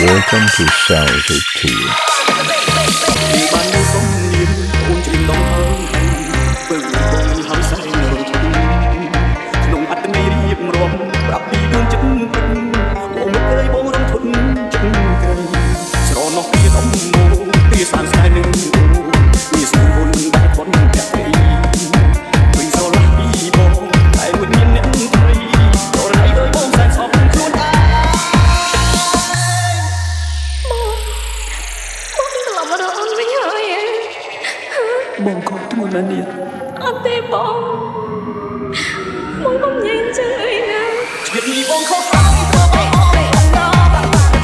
Welcome to Salsa Tea. បងខកធ្ងន់ណាស់នេះអត់ទេបងកុំនិយាយចឹងអីណាជាតិនេះបងខកហើយធ្វើបងអត់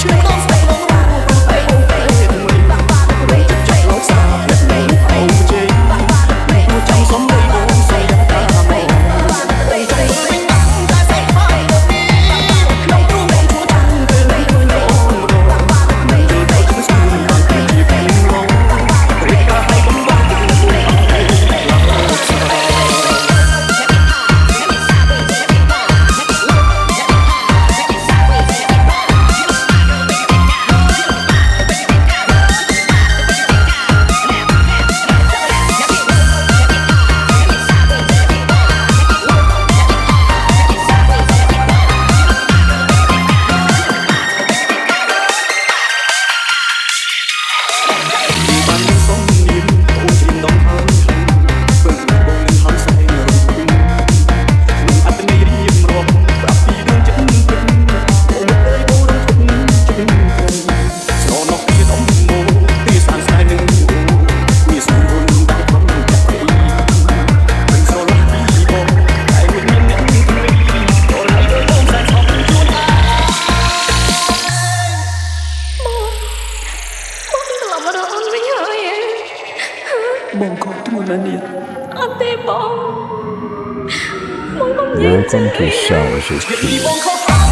ជឿបងស្ទើរបងហើយអូខេមួយចិត្តលោកសាអ្នកនេះអូជេមកចាំសំដីបងស្អីតាមកតែស្អីហើយក្នុងទូមិនជួតាំងទៅលេងខ្លួនអូមិនយល់ទៅជំស្គូនបានជាពេលងងរីកាឲ្យបងបានបងខកធ្ងន់ណាស់នេះអត់ទេបងកុំនិយាយចឹង Welcome to Salsa Tea.